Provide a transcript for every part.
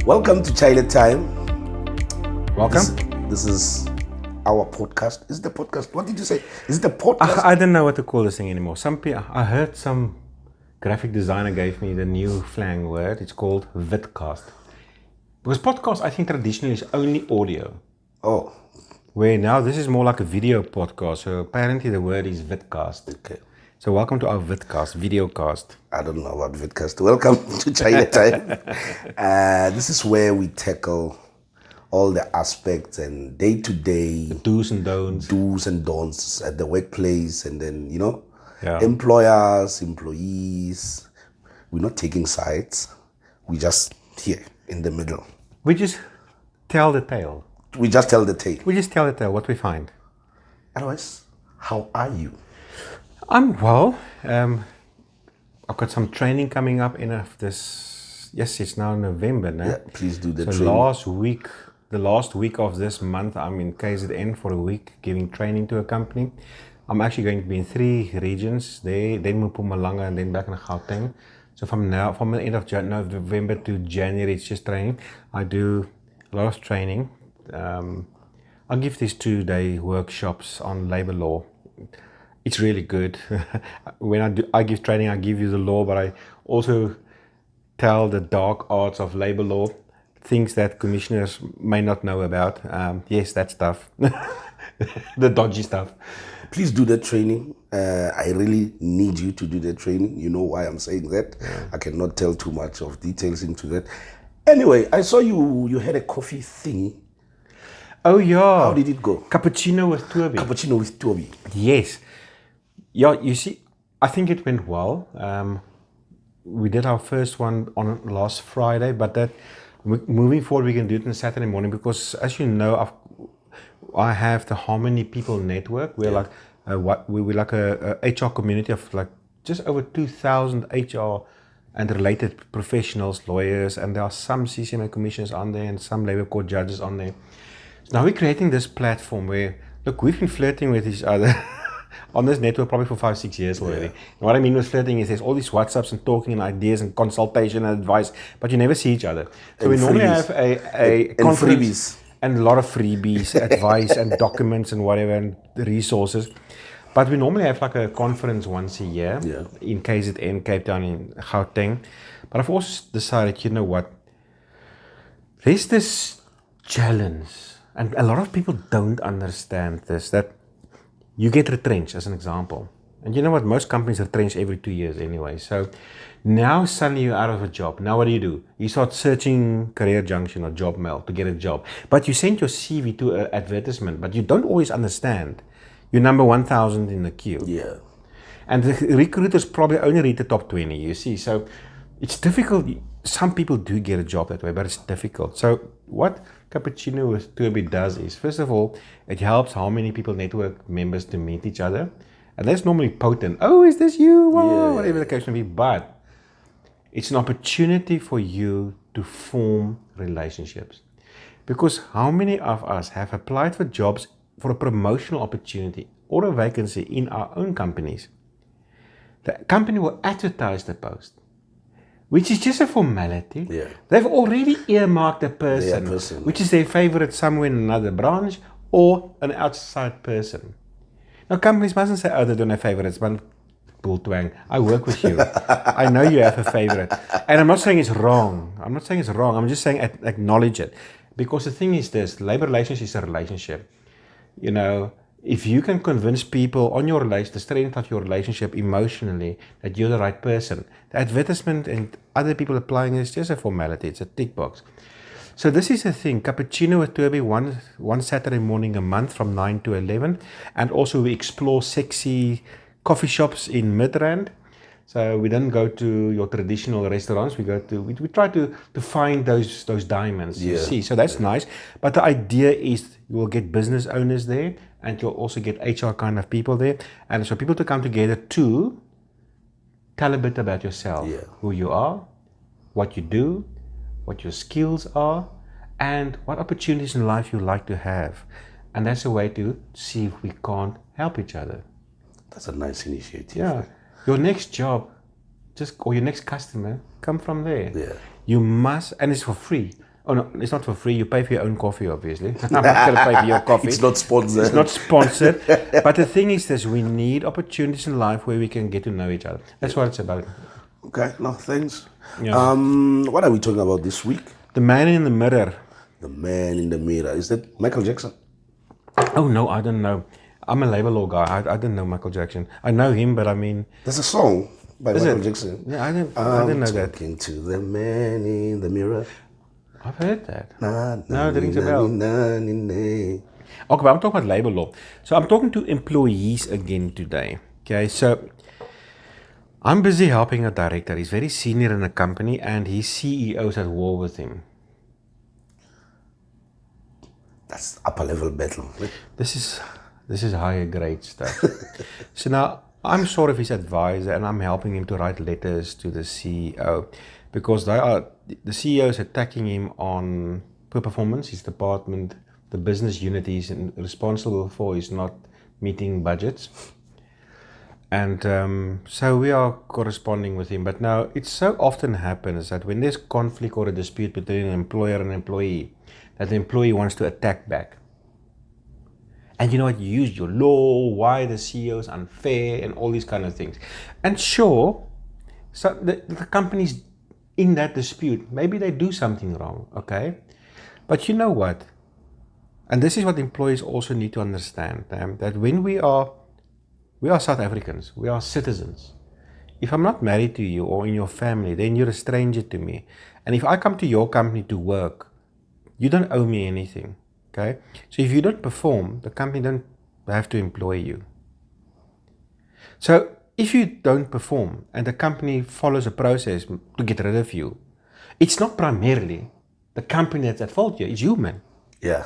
Welcome to Chaile Time. Welcome. This is our podcast. Is it the podcast? What did you say? Is it the podcast? I don't know what to call this thing anymore. I heard some graphic designer gave me the new slang word. It's called vidcast. Because podcast, I think traditionally is only audio. Oh, Where now this is more like a video podcast. So apparently the word is vidcast. okay. So welcome to our vidcast, videocast. I don't know about vidcast. Welcome to Chaile Time. This is where we tackle all the aspects and day-to-day Do's and don'ts. do's and don'ts at the workplace, and then Yeah. employers, employees. We're not taking sides. We just here in the middle. We just tell the tale. We just tell the tale. We just tell the tale, what we find. Otherwise, how are you? I'm well. I've got some training coming up in this. Yes, it's now November now. Yeah, please do the So training. the last week of this month, I'm in KZN for a week giving training to a company. I'm actually going to be in 3 regions there, then Mpumalanga, and then back in Gauteng. So from the end of November to January, it's just training. I do a lot of training. I give these 2-day workshops on labor law. It's really good. When I give training, I give you the law, but I also tell the dark arts of labor law, things that commissioners may not know about. Yes, that stuff, the dodgy stuff. Please do the training. I really need you to do the training. You know why I'm saying that. Yeah. I cannot tell too much of details into that. Anyway, I saw you had a coffee thingy. Oh yeah. How did it go? Cappuccino with Toby. Cappuccino with Toby. Yes. Yeah, you see, I think it went well. We did our first one on last Friday, but that moving forward, we can do it on Saturday morning because, as you know, I have the Harmony People Network. We're like we're like a HR community of like just over 2,000 HR and related professionals, lawyers, and there are some CCMA commissioners on there and some labor court judges on there. So now we're creating this platform where, look, we've been flirting with each other on this network probably for 5-6 years already. And what I mean with flirting is there's all these WhatsApps and talking and ideas and consultation and advice, but you never see each other. So we normally have a conference freebies. And a lot of freebies, advice and documents and whatever and resources. But we normally have like a conference once a year in KZN, Cape Town, in Gauteng. But I've also decided, you know what, there's this challenge, and a lot of people don't understand this, that you get retrenched, as an example. And you know what? Most companies retrench every 2 years anyway. So now suddenly you're out of a job. Now what do? You start searching Career Junction or Job Mail to get a job. But you send your CV to an advertisement, but you don't always understand. You're number 1,000 in the queue. Yeah. And the recruiters probably only read the top 20, you see. So it's difficult. Some people do get a job that way, but it's difficult. So what Cappuccino with Toby does is, first of all, it helps Harmony People Network members to meet each other. And that's normally potent. Oh, is this you? Wow, whatever the case may be. But it's an opportunity for you to form relationships. Because how many of us have applied for jobs for a promotional opportunity or a vacancy in our own companies? The company will advertise the post, which is just a formality. Yeah. They've already earmarked a person, which is their favorite somewhere in another branch or an outside person. Now, companies mustn't say, oh, they don't have favorites, but bull twang. I work with you. I know you have a favorite. And I'm not saying it's wrong. I'm just saying acknowledge it. Because the thing is this, labor relations is a relationship. You know, if you can convince people on your the strength of your relationship emotionally that you're the right person, the advertisement and other people applying is just a formality. It's a tick box. So this is the thing, Cappuccino with Toby, one Saturday morning a month from 9 to 11. And also we explore sexy coffee shops in Midrand. So we don't go to your traditional restaurants. We try to find those diamonds, you see. So that's nice. But the idea is you will get business owners there and you'll also get HR kind of people there. And so people to come together to tell a bit about yourself, who you are, what you do, what your skills are, and what opportunities in life you like to have. And that's a way to see if we can't help each other. That's a nice initiative. Yeah. Your next job, or your next customer, come from there. Yeah. You must, and it's for free. Oh no, it's not for free. You pay for your own coffee, obviously. I'm not going to pay for your coffee. It's not sponsored. It's not sponsored. But the thing is this, we need opportunities in life where we can get to know each other. That's what it's about. Okay, no, thanks. Yeah. What are we talking about this week? The Man in the Mirror. The Man in the Mirror. Is that Michael Jackson? Oh no, I don't know. I'm a labor law guy. I don't know Michael Jackson. I know him, but I mean... There's a song by Michael Jackson. Yeah, I didn't know that. Talking to the man in the mirror. I've heard that. No, it rings a bell. Okay, but I'm talking about labor law. So I'm talking to employees again today. Okay, so I'm busy helping a director. He's very senior in a company and his CEO's at war with him. That's upper level battle. This is higher grade stuff. So now I'm sort of his advisor and I'm helping him to write letters to the CEO because the CEO is attacking him on poor performance. His department, the business unit he's responsible for is not meeting budgets. And so we are corresponding with him. But now it so often happens that when there's conflict or a dispute between an employer and an employee, that the employee wants to attack back. And you know what, you use your law, why the CEO is unfair and all these kind of things. And sure, so the companies in that dispute, maybe they do something wrong, okay? But you know what? And this is what employees also need to understand, that when we are South Africans, we are citizens. If I'm not married to you or in your family, then you're a stranger to me. And if I come to your company to work, you don't owe me anything, okay? So if you don't perform, the company don't have to employ you. So if you don't perform and the company follows a process to get rid of you, it's not primarily the company that's at fault here, it's you, man. Yeah,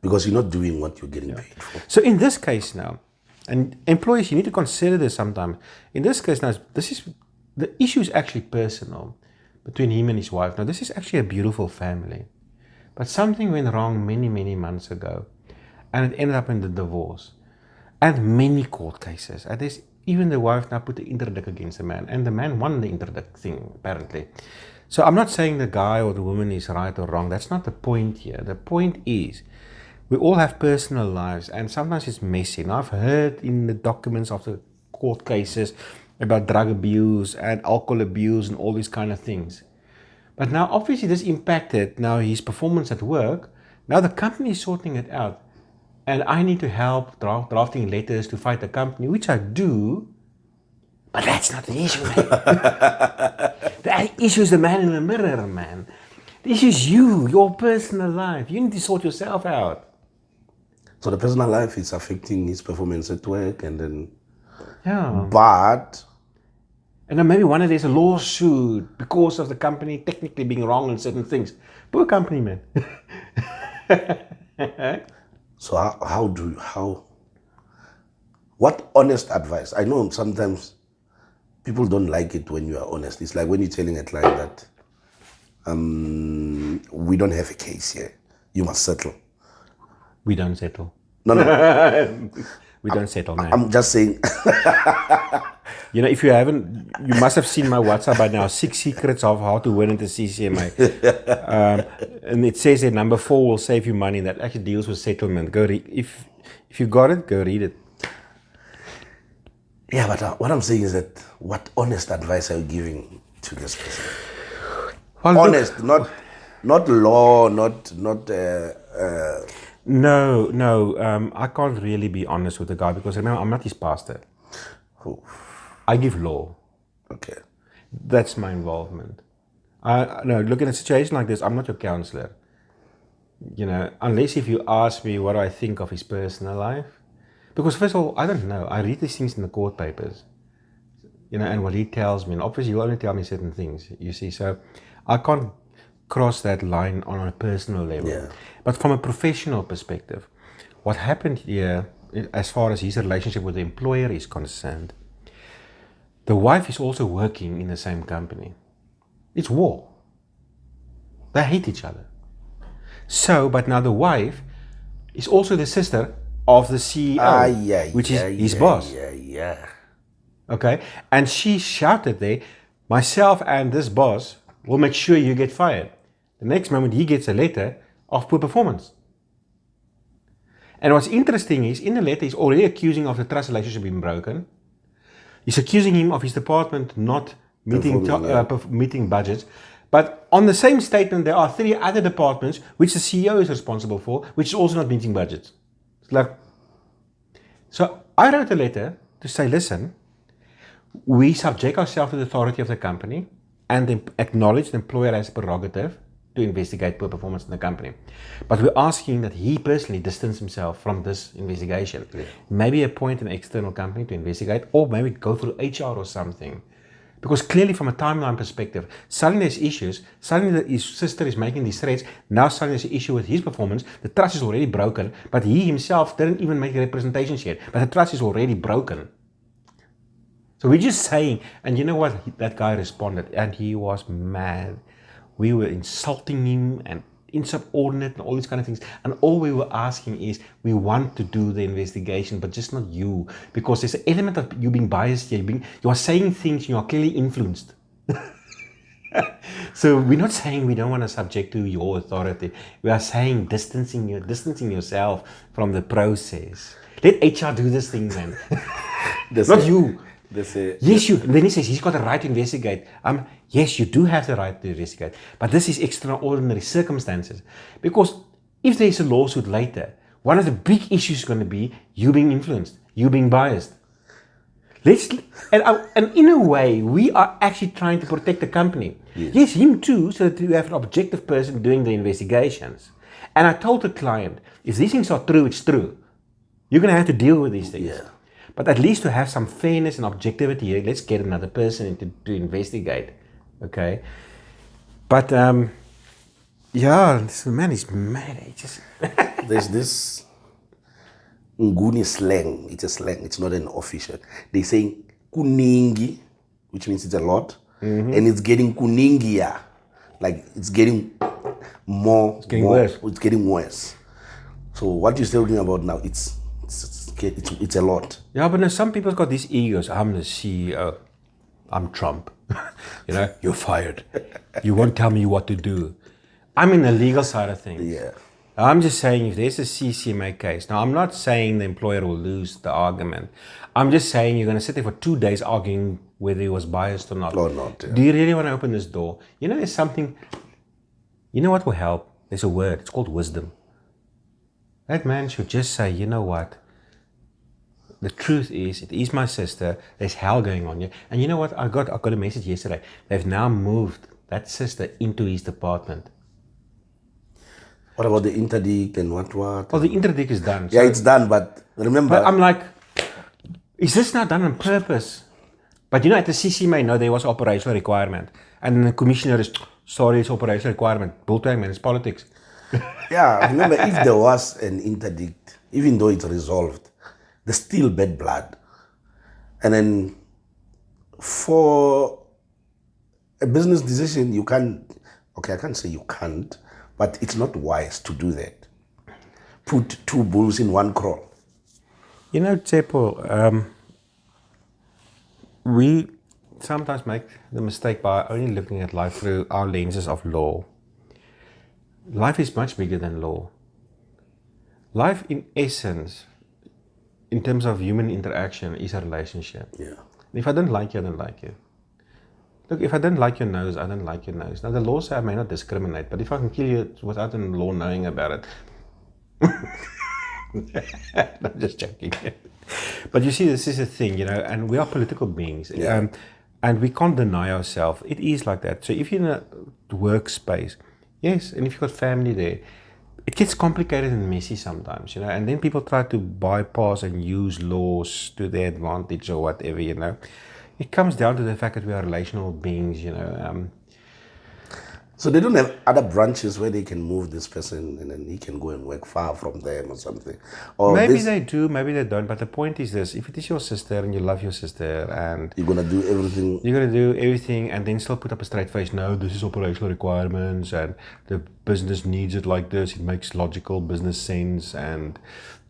because you're not doing what you're getting paid for. So in this case now, and employees, you need to consider this sometimes. In this case now, the issue is actually personal between him and his wife. Now this is actually a beautiful family. But something went wrong many, many months ago. And it ended up in the divorce. And many court cases. And there's even the wife now put the interdict against the man. And the man won the interdict thing, apparently. So I'm not saying the guy or the woman is right or wrong. That's not the point here. The point is, we all have personal lives. And sometimes it's messy. And I've heard in the documents of the court cases about drug abuse and alcohol abuse and all these kind of things. But now, obviously, this impacted now his performance at work. Now the company is sorting it out. And I need to help drafting letters to fight the company, which I do. But that's not the issue, man. The issue is the man in the mirror, man. The issue is you, your personal life. You need to sort yourself out. So the personal life is affecting his performance at work and then... Yeah. But... And then maybe one day there's a lawsuit because of the company technically being wrong on certain things. Poor company, man. So what honest advice? I know sometimes people don't like it when you are honest. It's like when you're telling a client that we don't have a case here. You must settle. We don't settle. No. We don't settle, man. I'm just saying. You know, if you haven't, you must have seen my WhatsApp by now. 6 secrets of how to win at the CCMA. And it says that number 4 will save you money. That actually deals with settlement. Go read. If you got it, go read it. Yeah, but what I'm saying is that what honest advice are you giving to this person? Well, honest, look, not law, not. No. I can't really be honest with the guy because remember, I'm not his pastor. Oh. I give law. Okay. That's my involvement. No, look, in a situation like this, I'm not your counselor. You know, unless if you ask me what I think of his personal life. Because first of all, I don't know. I read these things in the court papers. You know, and what he tells me. And obviously, he will only tell me certain things, you see. So I can't cross that line on a personal level. Yeah. But from a professional perspective, what happened here, as far as his relationship with the employer is concerned, the wife is also working in the same company. It's war. They hate each other. So, but now the wife is also the sister of the CEO, which is his boss. Yeah. Okay? And she shouted there, myself and this boss will make sure you get fired. The next moment he gets a letter of poor performance. And what's interesting is, in the letter, he's already accusing of the trust relationship being broken. He's accusing him of his department not meeting budgets. But on the same statement, there are 3 other departments which the CEO is responsible for, which is also not meeting budgets. It's like, so I wrote a letter to say, listen, we subject ourselves to the authority of the company and acknowledge the employer has a prerogative to investigate poor performance in the company. But we're asking that he personally distance himself from this investigation. Yeah. Maybe appoint an external company to investigate, or maybe go through HR or something. Because clearly from a timeline perspective, suddenly there's issues, suddenly his sister is making these threats, now suddenly there's an issue with his performance, the trust is already broken, but he himself didn't even make the representations yet, but the trust is already broken. So we're just saying, and you know what, that guy responded, and he was mad. We were insulting him and insubordinate and all these kind of things. And all we were asking is, we want to do the investigation, but just not you. Because there's an element of you being biased here. You are saying things, you are clearly influenced. So we're not saying we don't want to subject to your authority. We are saying distancing yourself from the process. Let HR do this thing, man. Not you. Yes, you. Then he says he's got a right to investigate. Yes, you do have the right to investigate, but this is extraordinary circumstances. Because if there is a lawsuit later, one of the big issues is going to be you being influenced, you being biased. And in a way, we are actually trying to protect the company. Yes, him too, so that you have an objective person doing the investigations. And I told the client, if these things are true, it's true. You're going to have to deal with these things. Yeah. But at least to have some fairness and objectivity here, let's get another person to investigate. Okay? But, this man is mad. There's this Nguni slang. It's a slang. It's not an official. They say kuningi, which means it's a lot. Mm-hmm. And it's getting kuningia. Like, it's getting more. It's getting worse. It's getting worse. So what you're talking about now, it's a lot. Yeah, but now some people's got these egos. I'm the CEO. I'm Trump. You're fired. You won't tell me what to do. I'm in the legal side of things. Yeah. I'm just saying, if there's a CCMA case, now I'm not saying the employer will lose the argument. I'm just saying you're going to sit there for 2 days arguing whether he was biased or not. Or not. Yeah. Do you really want to open this door? There's something. You know what will help? There's a word. It's called wisdom. That man should just say, you know what? The truth is, it is my sister. There's hell going on here. And you know what? I got a message yesterday. They've now moved that sister into his department. What about the interdict and what? Oh, the interdict is done. Yeah, it's done, but remember... But I'm like, is this not done on purpose? But at the CCMA, no, there was operational requirement. And the commissioner is, sorry, it's operational requirement. Bulltang, man, it's politics. Yeah, remember, if there was an interdict, even though it's resolved, there's still bad blood. And then for a business decision, you can't, I can't say you can't, but it's not wise to do that. Put 2 bulls in 1 kraal. Tsepo, we sometimes make the mistake by only looking at life through our lenses of law. Life is much bigger than law. Life, in essence, in terms of human interaction, is a relationship. Yeah. And if I don't like you, I don't like you. Look, if I don't like your nose, I don't like your nose. Now, the law says I may not discriminate, but if I can kill you without the law knowing about it... I'm just joking. But you see, this is a thing, and we are political beings. Yeah. And we can't deny ourselves. It is like that. So if you're in a workspace, yes, and if you've got family there, it gets complicated and messy sometimes, and then people try to bypass and use laws to their advantage or whatever, It comes down to the fact that we are relational beings, So they don't have other branches where they can move this person and then he can go and work far from them or something. Or maybe they do, maybe they don't. But the point is this: if it is your sister and you love your sister and you're gonna do everything, and then still put up a straight face. No, this is operational requirements, and the business needs it like this. It makes logical business sense, and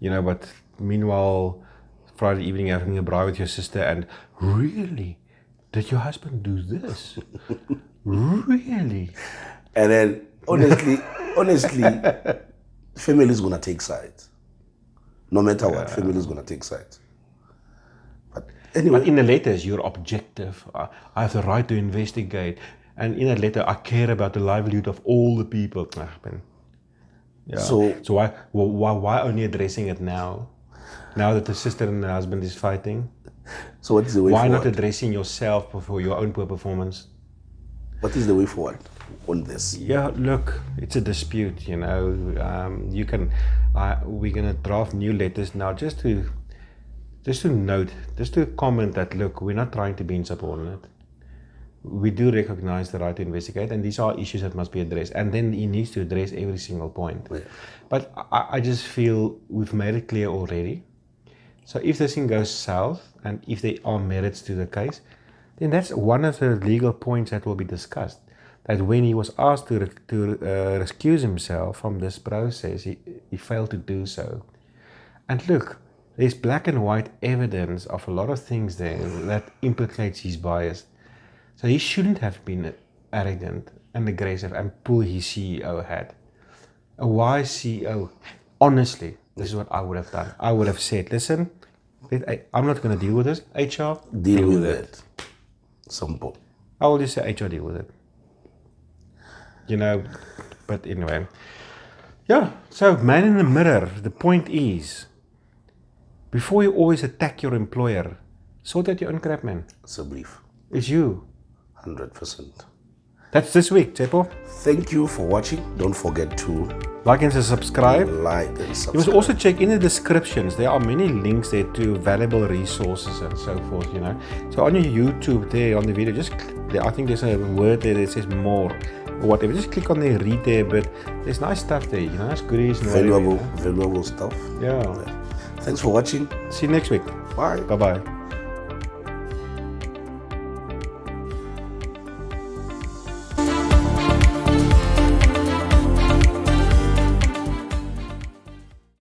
But meanwhile, Friday evening having a braai with your sister, and really, did your husband do this? Really? And then honestly, family is gonna take sides. No matter what, family is gonna take sides. But anyway. But in the letters, you're objective. I have the right to investigate. And in that letter, I care about the livelihood of all the people. Yeah. So why only addressing it now? Now that the sister and the husband is fighting? So what is the way forward? Why not addressing yourself for your own poor performance? What is the way forward on this? Yeah, look, it's a dispute, you know. We're gonna draft new letters now just to comment that, look, we're not trying to be insubordinate. We do recognize the right to investigate, and these are issues that must be addressed. And then he needs to address every single point. Yeah. But I just feel we've made it clear already. So if this thing goes south, and if there are merits to the case, then that's one of the legal points that will be discussed. That when he was asked to excuse himself from this process, he failed to do so. And look, there's black and white evidence of a lot of things there that implicates his bias. So he shouldn't have been arrogant and aggressive and pull his CEO hat. A wise CEO, honestly, this is what I would have done. I would have said, listen, I'm not going to deal with this. HR, deal with it. Simple. I will just say HR, deal with it. You know, but anyway. Yeah, so man in the mirror, the point is, before you always attack your employer, sort out your own crap, man. It's a brief. It's you. 100%. That's this week, Tsepo. Thank you for watching. Don't forget to like and subscribe. You must also check in the descriptions. There are many links there to valuable resources and so forth, you know. So on your YouTube there, on the video, I think there's a word there that says more or whatever. Just click on there, read there, but there's nice stuff there, you know. That's goodies. Valuable stuff. Yeah. Thanks for watching. See you next week. Bye. Bye-bye.